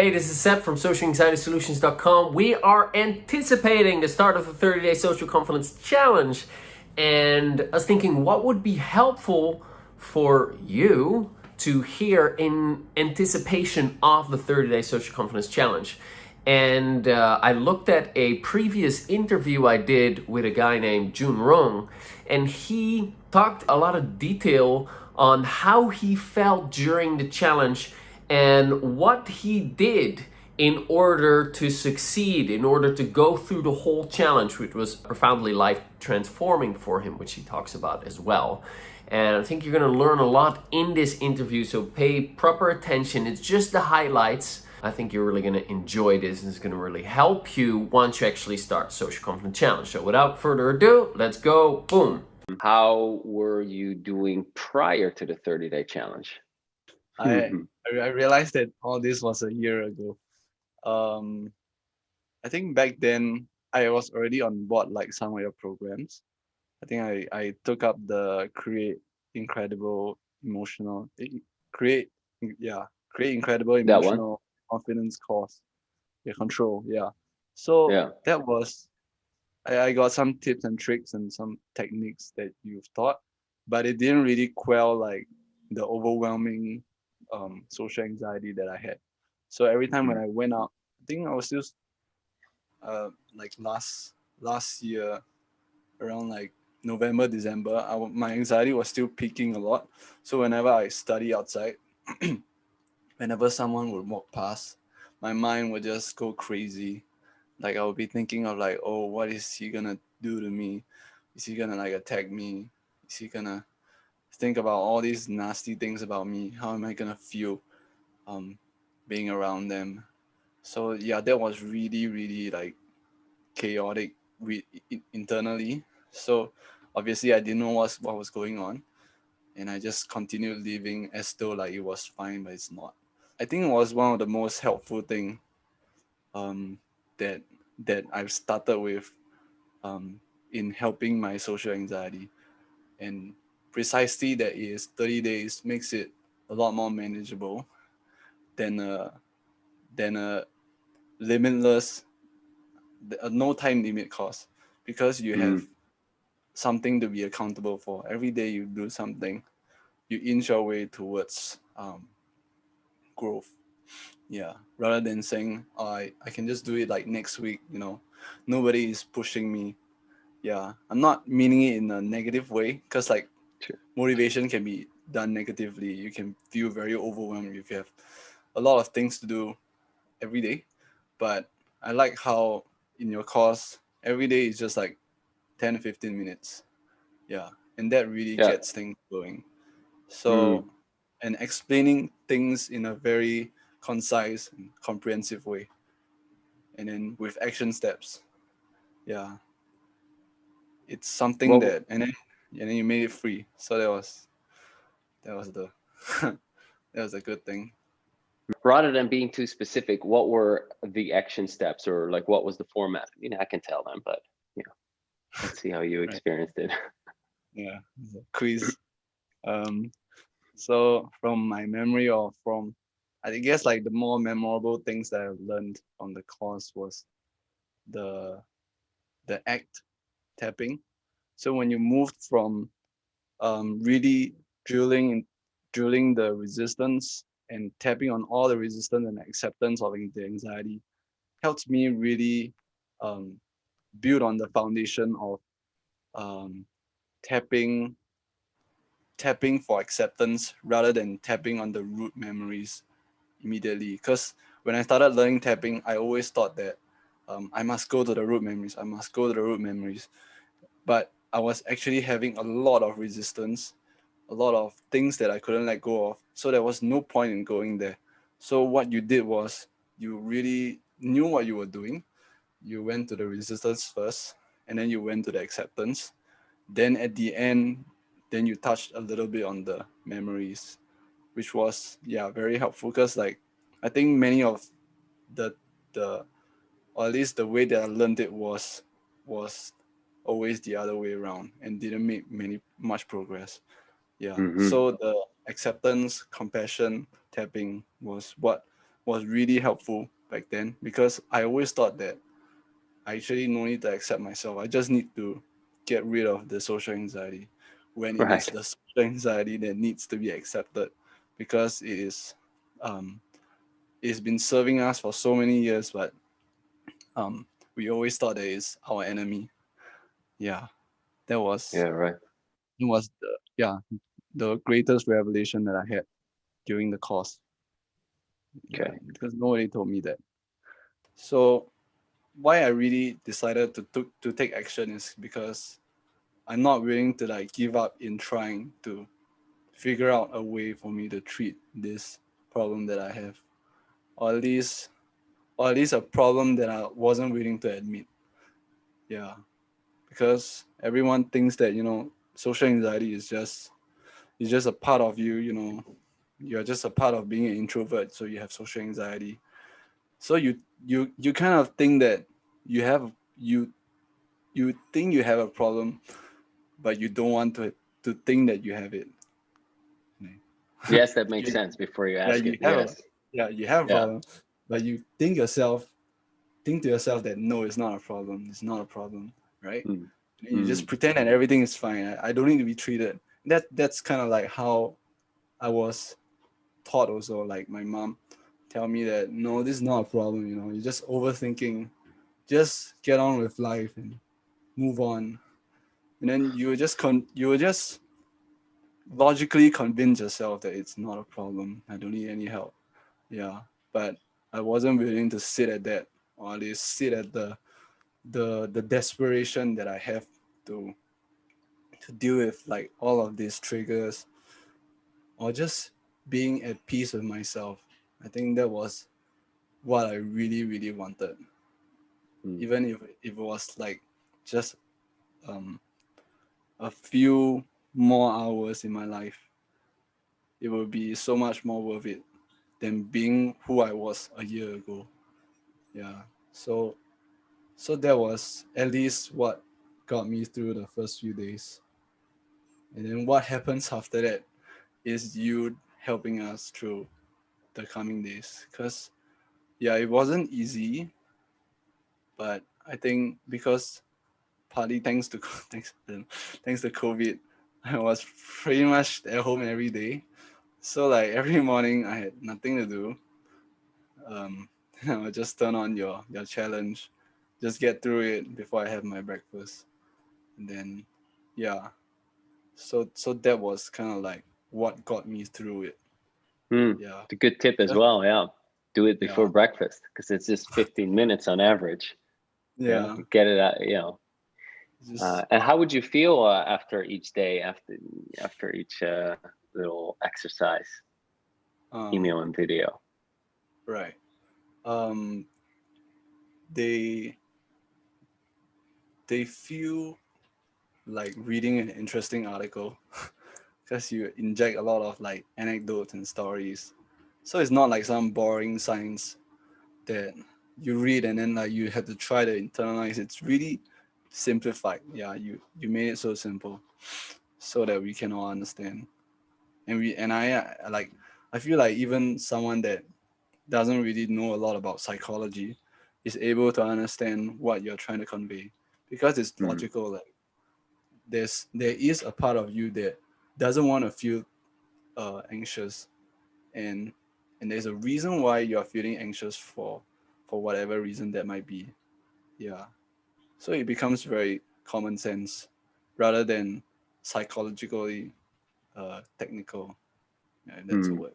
Hey, this is Seb from SocialAnxietySolutions.com. We are anticipating the start of the 30-day Social Confidence Challenge. And I was thinking, what would be helpful for you to hear in anticipation of the 30-day Social Confidence Challenge? And I looked at a previous interview I did with a guy named Jun Rong, and he talked a lot of detail on how he felt during the challenge and what he did in order to succeed, in order to go through the whole challenge, which was profoundly life transforming for him, which he talks about as well. And I think you're going to learn a lot in this interview, so pay proper attention. It's just the highlights. I think you're really going to enjoy this, and it's going to really help you once you actually start Social Confidence Challenge. So without further ado, let's go. Boom. How were you doing prior to the 30-day challenge? I realized that all this was a year ago. I think back then I was already on board like some of your programs. I think I took up the create incredible emotional confidence course. Control. So Yeah. that was I got some tips and tricks and some techniques that you've taught, but it didn't really quell like the overwhelming social anxiety that I had. So every time when I went out, I think I was still like last year around like November, December, my anxiety was still peaking a lot. So whenever I study outside, whenever someone would walk past, my mind would just go crazy. Like I would be thinking of like, oh, what is he gonna do to me? Is he gonna like attack me? Is he gonna think about all these nasty things about me? How am I gonna feel being around them? So yeah, that was really, really like chaotic internally. So obviously I didn't know what was going on, and I just continued living as though like it was fine, but it's not. I think it was one of the most helpful thing um, that I've started with in helping my social anxiety, and precisely that is 30 days makes it a lot more manageable than a limitless no time limit course, because you have something to be accountable for. Every day you do something, you inch your way towards growth. Yeah, rather than saying, oh, I can just do it like next week, nobody is pushing me. Yeah, I'm not meaning it in a negative way, because like motivation can be done negatively. You can feel very overwhelmed if you have a lot of things to do every day. But I like how in your course, every day is just like 10 to 15 minutes. Yeah, and that really gets things going. So, and explaining things in a very concise and comprehensive way, and then with action steps. Yeah, it's something that, and then you made it free. So that was the that was a good thing. Rather than being too specific, what were the action steps, or like what was the format? I can tell them, but let's see how you experienced it. Yeah, it's a quiz. So from my memory, or from, I guess like the more memorable things that I've learned on the course was the act tapping. So when you moved from really drilling the resistance and tapping on all the resistance and acceptance of the anxiety, helps me really build on the foundation of um, tapping for acceptance rather than tapping on the root memories immediately. Because when I started learning tapping, I always thought that I must go to the root memories. I must go to the root memories. But I was actually having a lot of resistance, a lot of things that I couldn't let go of. So there was no point in going there. So what you did was you really knew what you were doing. You went to the resistance first, and then you went to the acceptance. Then at the end, then you touched a little bit on the memories, which was very helpful, because like I think many of the or at least the way that I learned it was always the other way around and didn't make much progress. So the acceptance, compassion, tapping was what was really helpful back then, because I always thought that I actually no need to accept myself. I just need to get rid of the social anxiety, when it is Right. the social anxiety that needs to be accepted, because um, it's been serving us for so many years, but we always thought that it's our enemy. Yeah, that Yeah. was Right. it was the greatest revelation that I had during the course. Yeah, Okay. because nobody told me that. So why I really decided to take action is because I'm not willing to like give up in trying to figure out a way for me to treat this problem that I have, or at least a problem that I wasn't willing to admit. Yeah, because everyone thinks that social anxiety is just a part of you. You're just a part of being an introvert, so you have social anxiety. So you kind of think that you have you you think you have a problem, but you don't want to think that you have it. Yes, that makes you, sense before you yeah, ask you it. have a Yes. you have a Yeah. problem, but you think to yourself that no, it's not a problem. It's not a problem, right? Mm. And you just Mm. pretend that everything is fine. I don't need to be treated. That's kind of like how I was taught also. Like my mom tell me that no, this is not a problem. You're just overthinking. Just get on with life and move on. And then you will just logically convince yourself that it's not a problem. I don't need any help. Yeah, but I wasn't willing to sit at that, or at least sit at the desperation that I have to to deal with like all of these triggers, or just being at peace with myself. I think that was what I really really wanted. Mm. Even if it was like just um, a few more hours in my life, it would be so much more worth it than being who I was a year ago. Yeah. So that was at least what got me through the first few days. And then what happens after that is you helping us through the coming days. Cause yeah, it wasn't easy, but I think because partly thanks to thanks to COVID, I was pretty much at home every day. So like every morning I had nothing to do. Um, I would just turn on your challenge, just get through it before I have my breakfast, and then yeah. So that was kind of like what got me through it. Mm. Yeah, It's a good tip as Just- well. Yeah. Do it before yeah, breakfast because it's just 15 minutes on average. Yeah. yeah. Get it out. You know. Just And how would you feel after each day, after each little exercise, um email and video? right. Um, they they feel like reading an interesting article because you inject a lot of like anecdotes and stories. So it's not like some boring science that you read and then like you have to try to internalize. It's really simplified. Yeah, you made it so simple so that we can all understand. And like I feel like even someone that doesn't really know a lot about psychology is able to understand what you're trying to convey, because it's Mm. logical. Like there is a part of you that doesn't want to feel anxious, and there's a reason why you're feeling anxious for whatever reason that might be. Yeah, so it becomes very common sense rather than psychologically technical. Yeah, that's a Mm. word.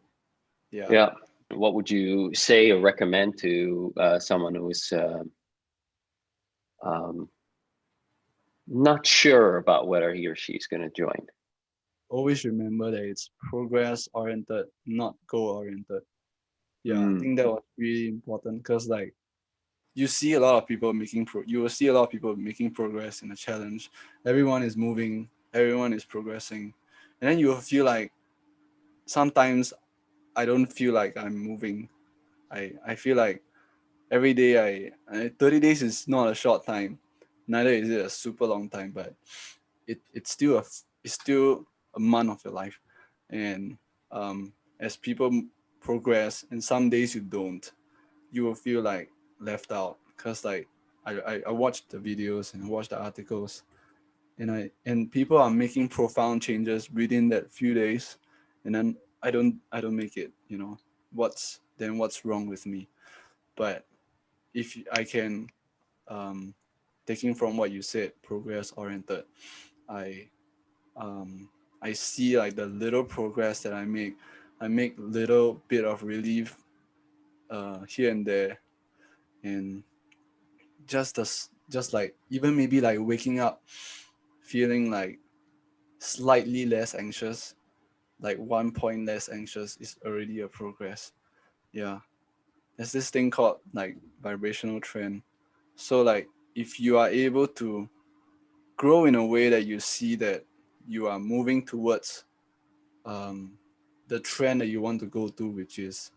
Yeah. Yeah. What would you say or recommend to someone who is um, not sure about whether he or she is going to join? Always remember that it's progress oriented, not goal oriented. Yeah, I Mm. think that was really important, because like you see a lot of people you will see a lot of people making progress in the challenge. Everyone is moving, everyone is progressing, and then you will feel like sometimes I don't feel like I'm moving. I feel like every day 30 days is not a short time, neither is it a super long time, but it's still a month of your life. And as people progress and some days you don't, you will feel like left out. Because like I watched the videos and watched the articles, and people are making profound changes within that few days, and then I don't make it. What's wrong with me? But if I can, um, taking from what you said, progress oriented, I um, I see like the little progress that I make little bit of relief here and there, and just like even maybe like waking up feeling like slightly less anxious, like 1 point less anxious is already a progress. Yeah, there's this thing called like vibrational trend. So like if you are able to grow in a way that you see that you are moving towards um, the trend that you want to go to, which is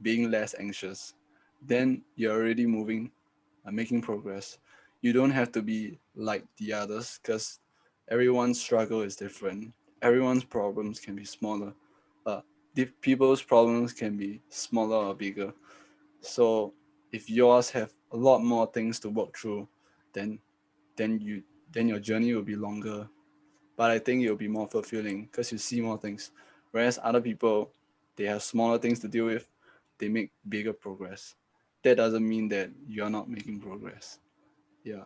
being less anxious, then you're already moving and making progress. You don't have to be like the others because everyone's struggle is different. Everyone's problems can be smaller. Uh, people's problems can be smaller or bigger. So if yours have a lot more things to work through, then then you then your journey will be longer, but I think it'll be more fulfilling because you see more things. Whereas other people, they have smaller things to deal with, they make bigger progress. That doesn't mean that you're not making progress. Yeah.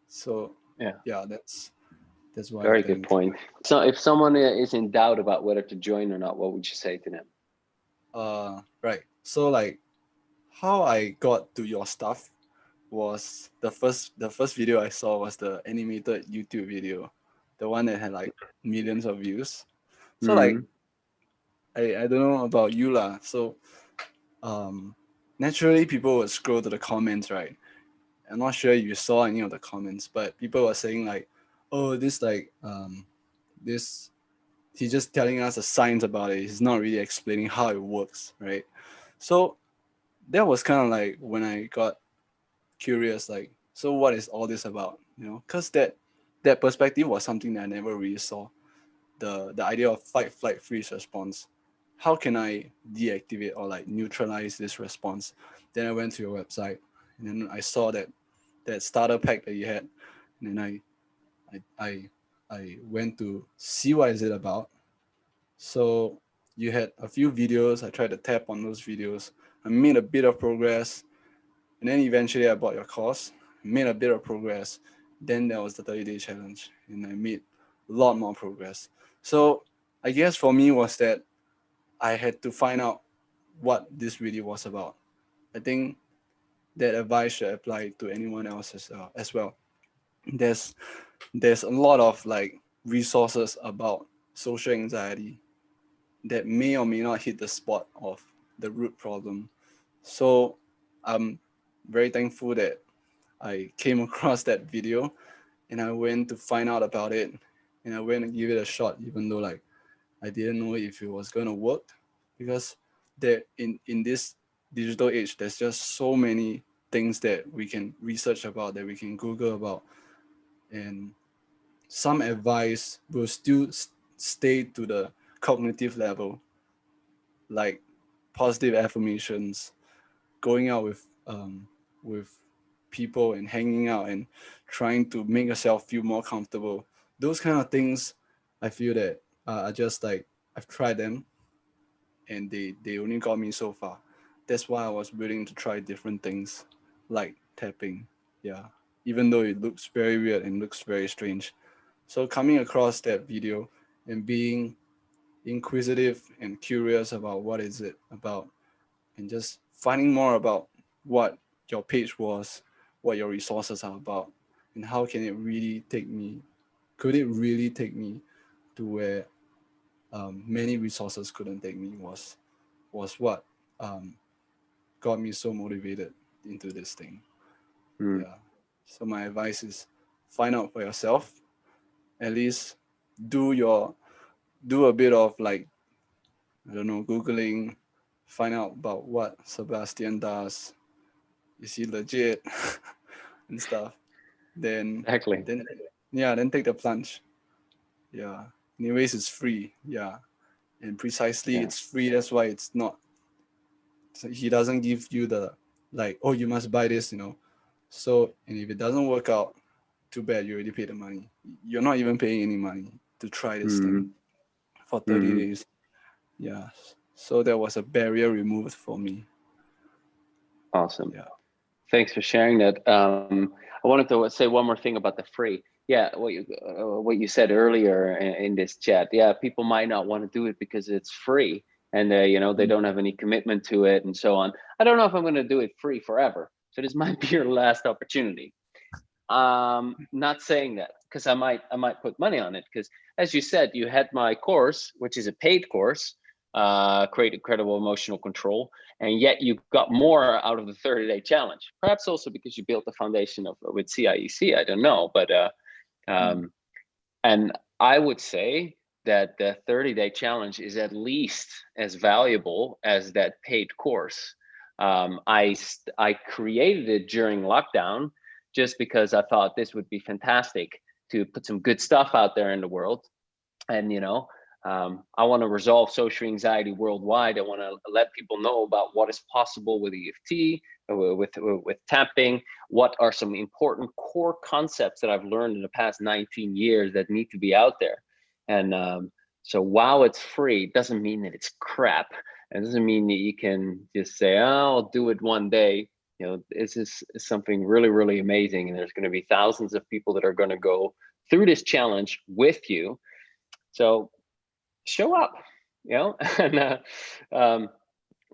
So Yeah, yeah, that's what I very good think. point. So if someone is in doubt about whether to join or not, what would you say to them? Right. So like how I got to your stuff was the first video I saw was the animated YouTube video, the one that had like millions of views. So like Mm, I don't know about you lah. So um, naturally people would scroll to the comments, right? I'm not sure you saw any of the comments, but people were saying like, "Oh, this he's just telling us the science about it. He's not really explaining how it works, right?" So that was kind of like when I got curious, like, so what is all this about? Because that perspective was something that I never really saw. The idea of fight, flight, freeze response. How can I deactivate or like neutralize this response? Then I went to your website, and then I saw that starter pack that you had, and then I I I went to see what is it about. So you had a few videos. I tried to tap on those videos. I made a bit of progress, and then eventually I bought your course. Made a bit of progress. Then there was the 30-day challenge, and I made a lot more progress. So I guess for me was that I had to find out what this really was about. I think that advice should apply to anyone else as well. There's there's a lot of like resources about social anxiety that may or may not hit the spot of the root problem. So I'm very thankful that I came across that video and I went to find out about it, and I went and give it a shot even though like I didn't know if it was gonna work, because there in this digital age there's just so many things that we can research about, that we can Google about, and some advice will still stay to the cognitive level, like positive affirmations, going out with people and hanging out and trying to make yourself feel more comfortable. Those kind of things, I feel that are just like I've tried them, and they only got me so far. That's why I was willing to try different things, like tapping. Yeah, even though it looks very weird and looks very strange. So coming across that video and being inquisitive and curious about what is it about, and just finding more about what your page was, what your resources are about, and how can it really take me, could it really take me to where many resources couldn't take me, was what um, got me so motivated into this thing. mm. Yeah. So my advice is find out for yourself. At least do your do a bit of like, I don't know, googling, find out about what Sebastian does. Is he legit and stuff? Then Exactly. then yeah, then take the plunge. Yeah. Anyways, it's free. Yeah. And precisely Yeah. it's free. That's why it's not So he doesn't give you the like, oh, you must buy this, So, and if it doesn't work out, too bad, you already paid the money. You're not even paying any money to try this thing for 30 days. Yeah. So that was a barrier removed for me. Awesome. Yeah. Thanks for sharing that. I wanted to say one more thing about the free. Yeah, what you said earlier in this chat. Yeah, people might not want to do it because it's free, and they don't have any commitment to it, and so on. I don't know if I'm going to do it free forever. So this might be your last opportunity. Not saying that because I might put money on it, because as you said, you had my course, which is a paid course, Create Incredible Emotional Control, and yet you got more out of the 30-day challenge. Perhaps also because you built the foundation with CIEC. I don't know, but and I would say that the 30-day challenge is at least as valuable as that paid course. I created it during lockdown just because I thought this would be fantastic to put some good stuff out there in the world. And, I want to resolve social anxiety worldwide. I want to let people know about what is possible with EFT, with tapping. What are some important core concepts that I've learned in the past 19 years that need to be out there? And so while it's free, it doesn't mean that it's crap. It doesn't mean that you can just say, oh, I'll do it one day. This is something really, really amazing. And there's going to be thousands of people that are going to go through this challenge with you. So show up, and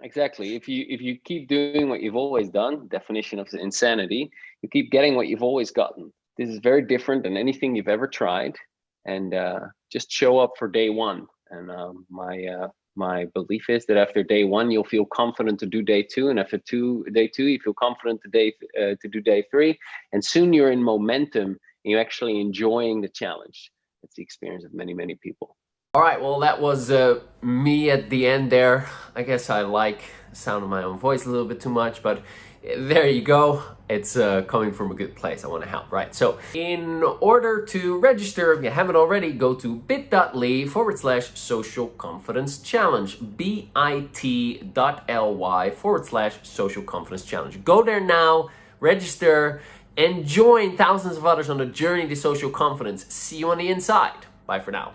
exactly. If you keep doing what you've always done, definition of insanity, you keep getting what you've always gotten. This is very different than anything you've ever tried, and just show up for day one. And my belief is that after day one, you'll feel confident to do day two, and after day two, you feel confident to do day three, and soon you're in momentum and you're actually enjoying the challenge. That's the experience of many, many people. All right, well, that was me at the end there. I guess I like the sound of my own voice a little bit too much, but there you go. It's coming from a good place. I want to help, right? So in order to register, if you haven't already, go to bit.ly/social confidence challenge, bit.ly/social confidence challenge. Go there now, register, and join thousands of others on the journey to social confidence. See you on the inside. Bye for now.